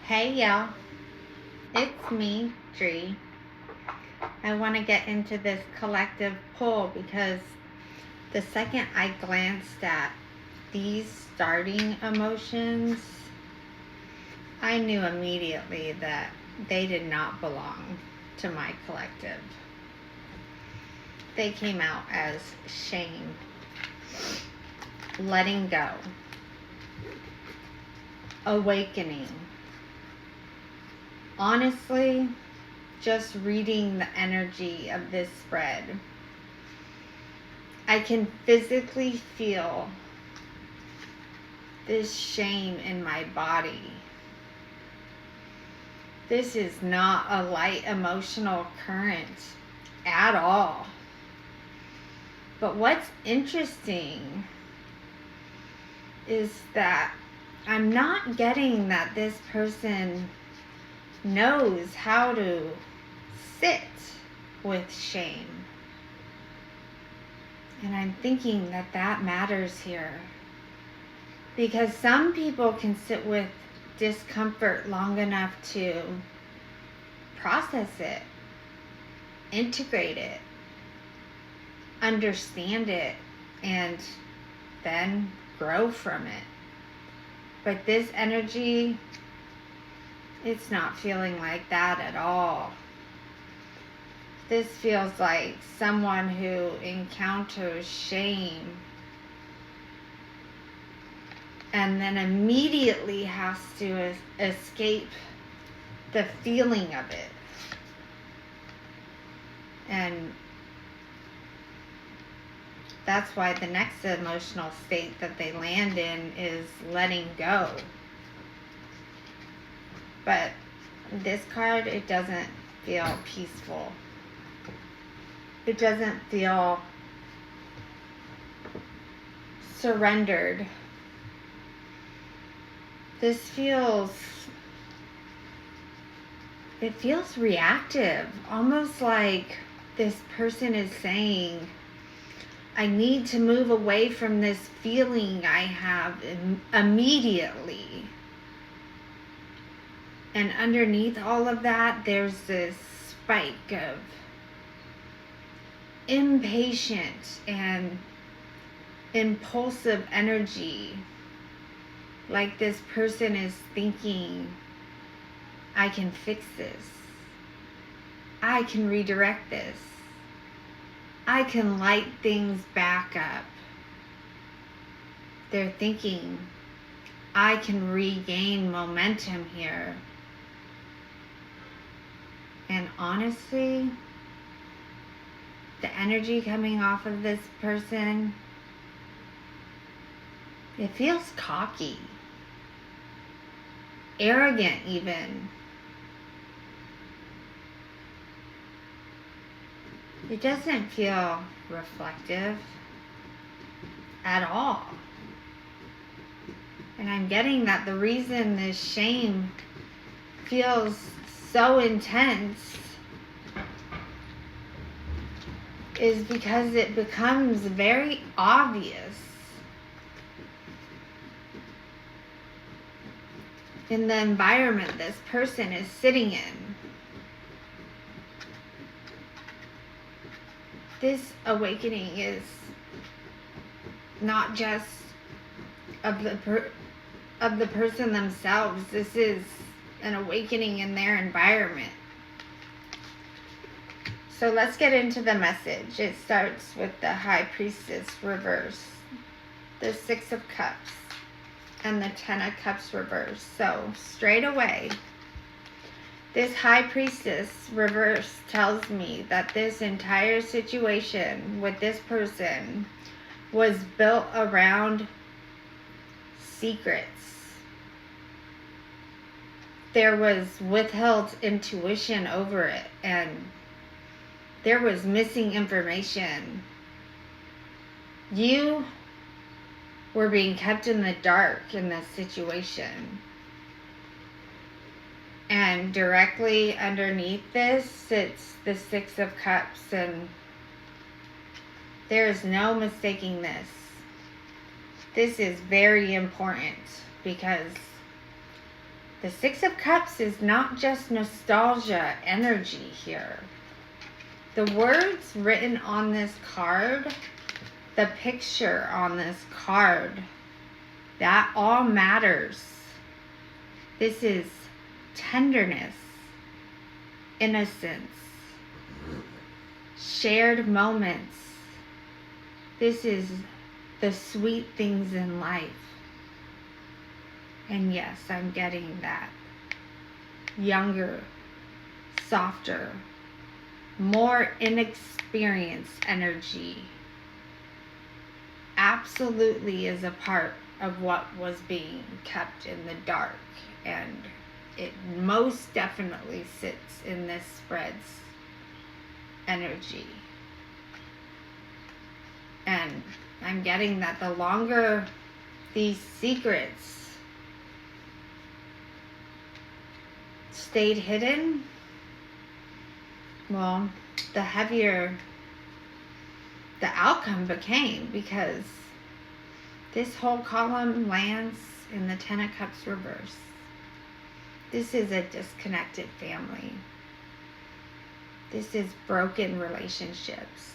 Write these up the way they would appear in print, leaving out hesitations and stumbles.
Hey y'all, it's me, Dree. I want to get into this collective pull because the second I glanced at these starting emotions, I knew immediately that they did not belong to my collective. They came out as shame, letting go, awakening. Honestly, just reading the energy of this spread, I can physically feel this shame in my body. This is not a light emotional current at all. But what's interesting is that I'm not getting that this person knows how to sit with shame. And I'm thinking that that matters here. Because some people can sit with discomfort long enough to process it, integrate it, understand it, and then grow from it. But this energy, it's not feeling like that at all. This feels like someone who encounters shame and then immediately has to escape the feeling of it. And that's why the next emotional state that they land in is letting go. But this card, it doesn't feel peaceful. It doesn't feel surrendered. This feels reactive, almost like this person is saying, I need to move away from this feeling I have immediately. And underneath all of that, there's this spike of impatient and impulsive energy. Like this person is thinking, I can fix this. I can redirect this. I can light things back up. They're thinking, I can regain momentum here. And honestly, the energy coming off of this person, it feels cocky, arrogant even. It doesn't feel reflective at all. And I'm getting that the reason this shame feels so intense is because it becomes very obvious in the environment this person is sitting in. This awakening is not just of the person themselves. This is an awakening in their environment. So let's get into the message. It starts with the High Priestess reverse, the Six of Cups, and the Ten of Cups reverse. So straight away, this High Priestess reverse tells me that this entire situation with this person was built around secrets. There was withheld intuition over it, and there was missing information. You were being kept in the dark in this situation. And directly underneath this sits the Six of Cups, and there is no mistaking this. This is very important because The Six of Cups is not just nostalgia energy here. The words written on this card, the picture on this card, that all matters. This is tenderness, innocence, shared moments. This is the sweet things in life. And yes, I'm getting that. Younger, softer, more inexperienced energy absolutely is a part of what was being kept in the dark, and it most definitely sits in this spread's energy. And I'm getting that the longer these secrets stayed hidden, well, the heavier the outcome became, because this whole column lands in the Ten of Cups reverse. This is a disconnected family. This is broken relationships.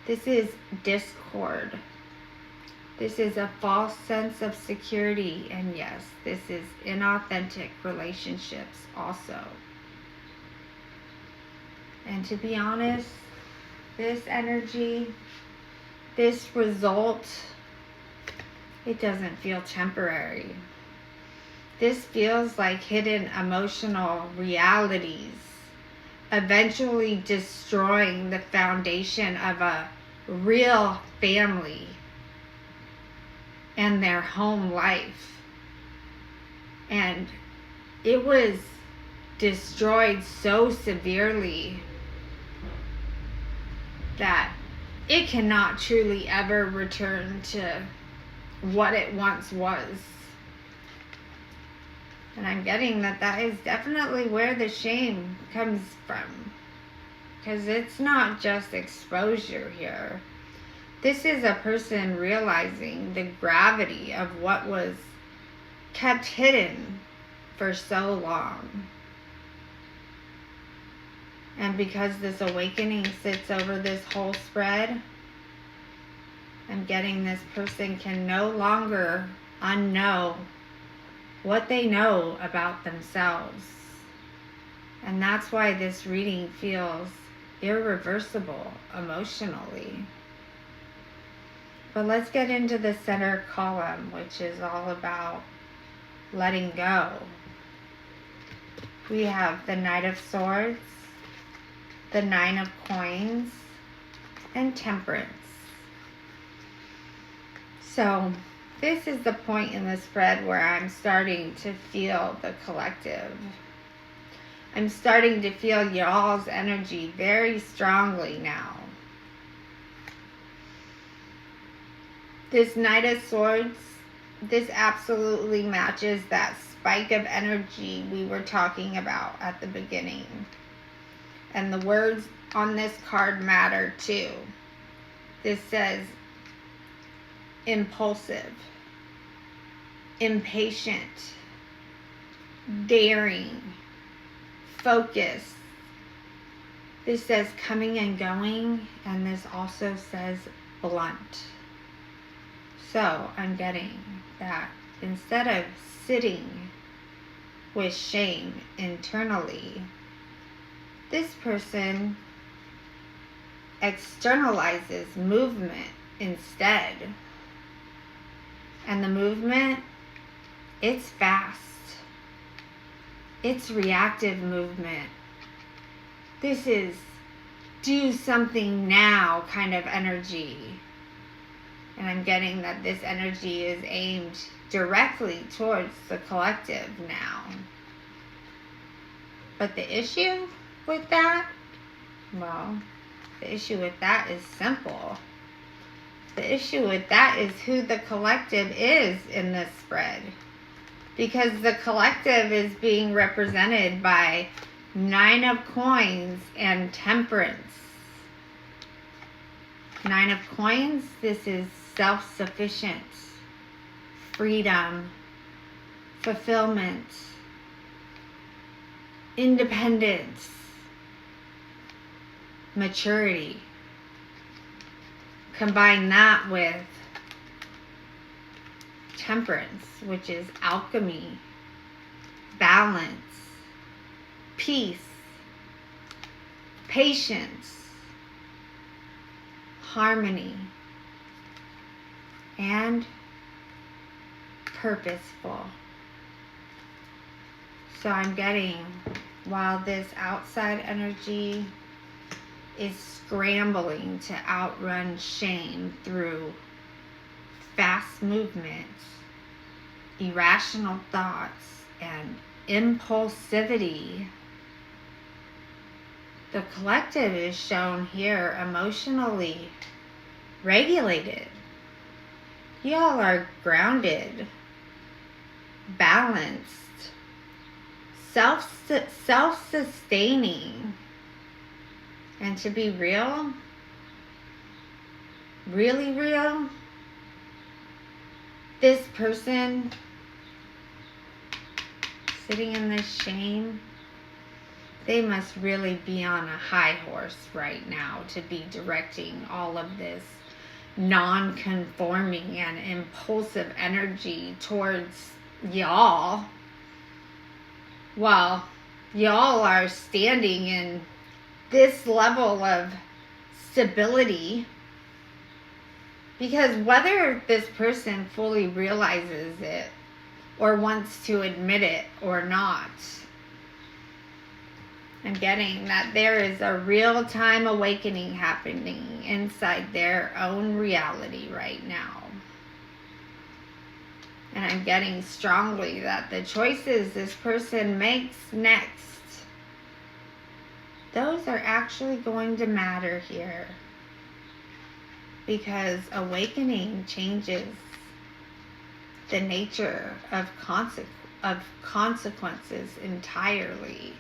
This is discord. This is a false sense of security. And yes, this is inauthentic relationships also. And to be honest, this energy, this result, it doesn't feel temporary. This feels like hidden emotional realities eventually destroying the foundation of a real family and their home life. And it was destroyed so severely that it cannot truly ever return to what it once was. And I'm getting that that is definitely where the shame comes from. Because it's not just exposure here. This is a person realizing the gravity of what was kept hidden for so long. And because this awakening sits over this whole spread, I'm getting this person can no longer unknow what they know about themselves. And that's why this reading feels irreversible emotionally. But let's get into the center column, which is all about letting go. We have the Knight of Swords, the Nine of Coins, and Temperance. So this is the point in the spread where I'm starting to feel the collective. I'm starting to feel y'all's energy very strongly now. This Knight of Swords, this absolutely matches that spike of energy we were talking about at the beginning. And the words on this card matter too. This says impulsive, impatient, daring, focused. This says coming and going, and this also says blunt. So I'm getting that instead of sitting with shame internally, this person externalizes movement instead. And the movement, it's fast. It's reactive movement. This is do something now kind of energy. And I'm getting that this energy is aimed directly towards the collective now. But the issue with that, well, the issue with that is simple. The issue with that is who the collective is in this spread. Because the collective is being represented by Nine of Coins and Temperance. Nine of Coins, this is self-sufficient, freedom, fulfillment, independence, maturity. Combine that with temperance, which is alchemy, balance, peace, patience, harmony, and purposeful. So I'm getting, while this outside energy is scrambling to outrun shame through fast movement, irrational thoughts, and impulsivity, the collective is shown here emotionally regulated. Y'all are grounded, balanced, self-sustaining. And to be real, really real, this person sitting in this shame, they must really be on a high horse right now to be directing all of this non-conforming and impulsive energy towards y'all, while y'all are standing in this level of stability. Because whether this person fully realizes it or wants to admit it or not, I'm getting that there is a real-time awakening happening inside their own reality right now. And I'm getting strongly that the choices this person makes next, those are actually going to matter here. Because awakening changes the nature of consequences entirely.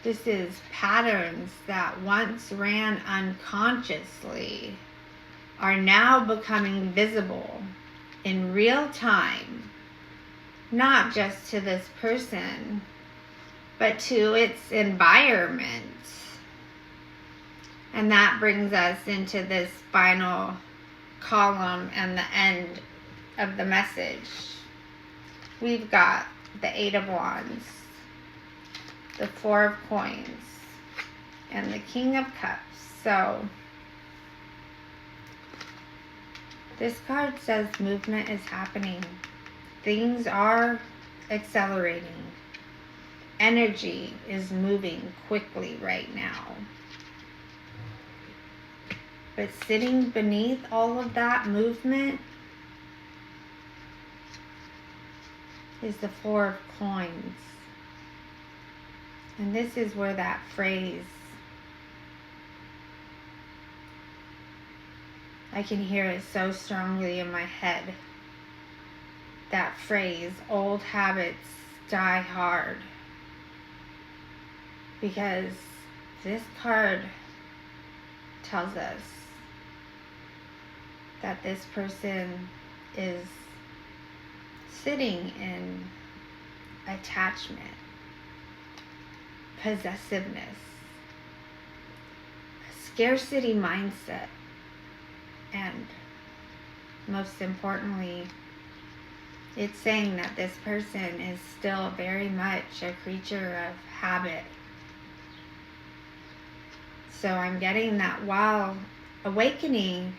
This is patterns that once ran unconsciously are now becoming visible in real time, not just to this person, but to its environment. And that brings us into this final column and the end of the message. We've got the Eight of Wands, the Four of Coins, and the King of Cups. So this card says movement is happening. Things are accelerating. Energy is moving quickly right now. But sitting beneath all of that movement is the Four of Coins. And this is where that phrase, I can hear it so strongly in my head. That phrase, old habits die hard. Because this card tells us that this person is sitting in attachment, possessiveness, a scarcity mindset, and most importantly, it's saying that this person is still very much a creature of habit. So I'm getting that while awakening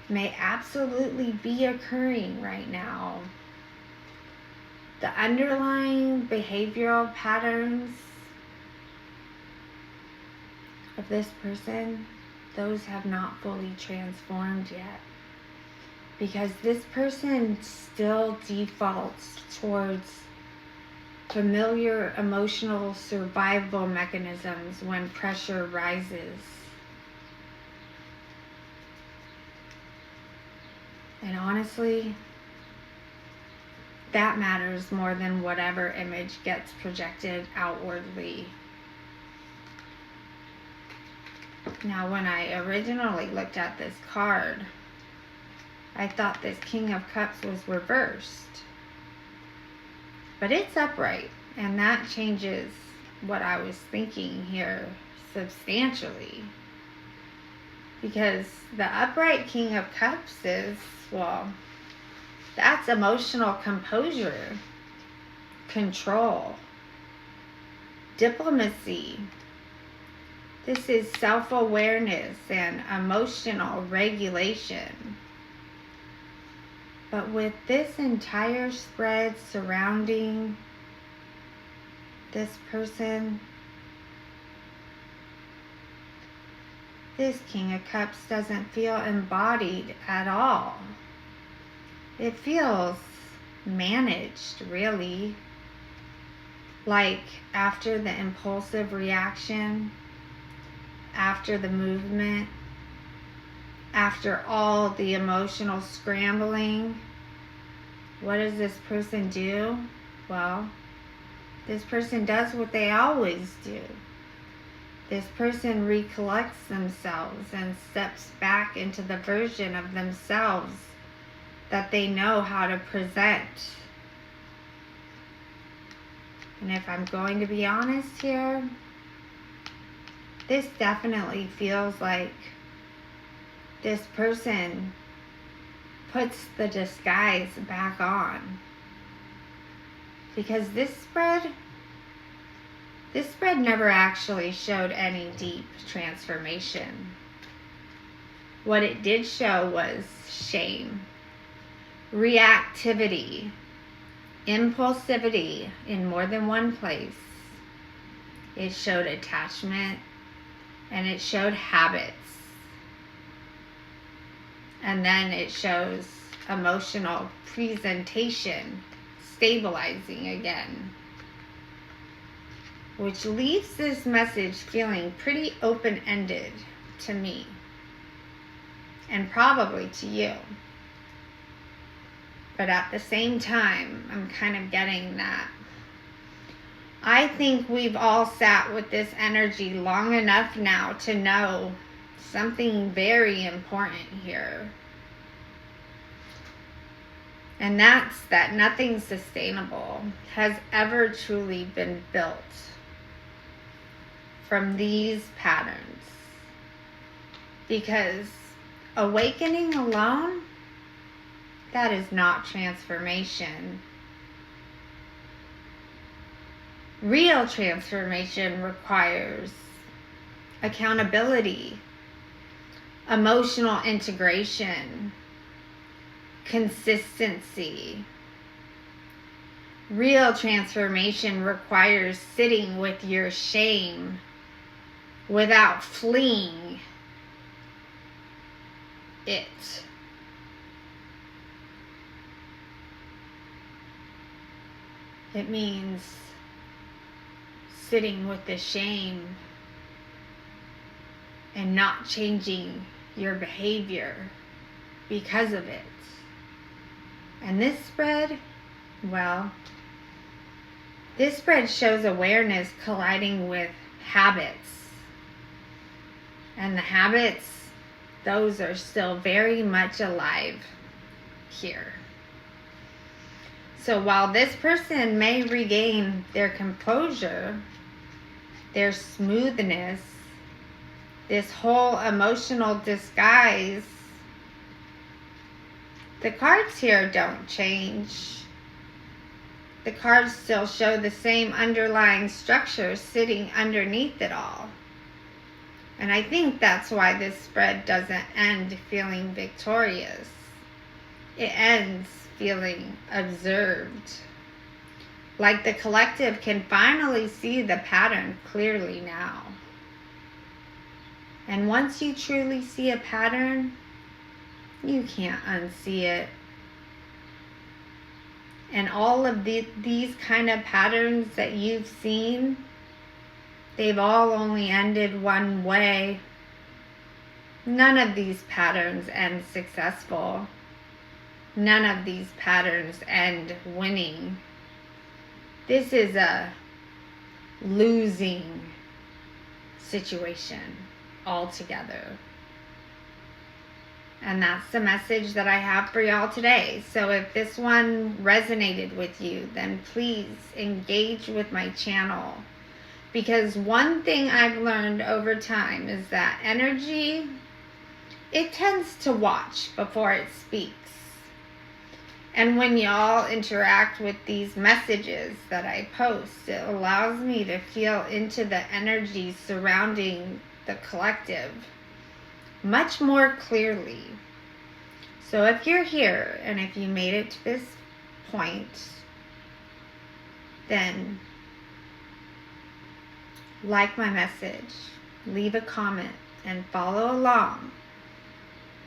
may absolutely be occurring right now, the underlying behavioral patterns of this person, those have not fully transformed yet. Because this person still defaults towards familiar emotional survival mechanisms when pressure rises. And honestly, that matters more than whatever image gets projected outwardly. Now, when I originally looked at this card, I thought this King of Cups was reversed. But it's upright, and that changes what I was thinking here substantially. Because the upright King of Cups is, well, that's emotional composure, control, diplomacy. This is self-awareness and emotional regulation. But with this entire spread surrounding this person, this King of Cups doesn't feel embodied at all. It feels managed, really. Like after the impulsive reaction, after the movement, after all the emotional scrambling, what does this person do? Well, this person does what they always do. This person recollects themselves and steps back into the version of themselves that they know how to present. And if I'm going to be honest here, this definitely feels like this person puts the disguise back on. Because this spread never actually showed any deep transformation. What it did show was shame, reactivity, impulsivity in more than one place. It showed attachment, and it showed habits. And then it shows emotional presentation, stabilizing again. Which leaves this message feeling pretty open-ended to me. And probably to you. But at the same time, I'm kind of getting that. I think we've all sat with this energy long enough now to know something very important here. And that's that nothing sustainable has ever truly been built from these patterns. Because awakening alone, that is not transformation. Real transformation requires accountability, emotional integration, consistency. Real transformation requires sitting with your shame without fleeing it. It means sitting with the shame and not changing your behavior because of it. And this spread, well, this spread shows awareness colliding with habits. And the habits, those are still very much alive here. So while this person may regain their composure, their smoothness, this whole emotional disguise, the cards here don't change. The cards still show the same underlying structure sitting underneath it all. And I think that's why this spread doesn't end feeling victorious. It ends feeling observed. Like the collective can finally see the pattern clearly now. And once you truly see a pattern, you can't unsee it. And all of these kind of patterns that you've seen, they've all only ended one way. None of these patterns end successful. None of these patterns end winning. This is a losing situation altogether. And that's the message that I have for y'all today. So if this one resonated with you, then please engage with my channel. Because one thing I've learned over time is that energy, it tends to watch before it speaks. And when y'all interact with these messages that I post, it allows me to feel into the energy surrounding the collective much more clearly. So if you're here and if you made it to this point, then like my message, leave a comment, and follow along.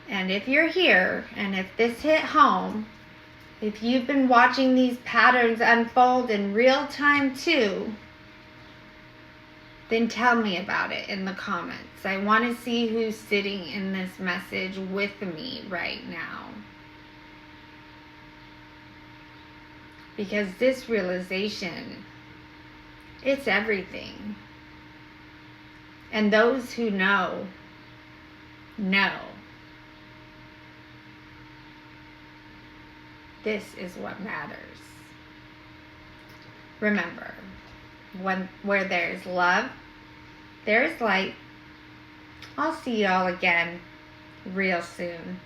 And if you're here and if this hit home, if you've been watching these patterns unfold in real time too, then tell me about it in the comments. I want to see who's sitting in this message with me right now. Because this realization, it's everything. And those who know. This is what matters. Remember, where there is love, there is light. I'll see y'all again real soon.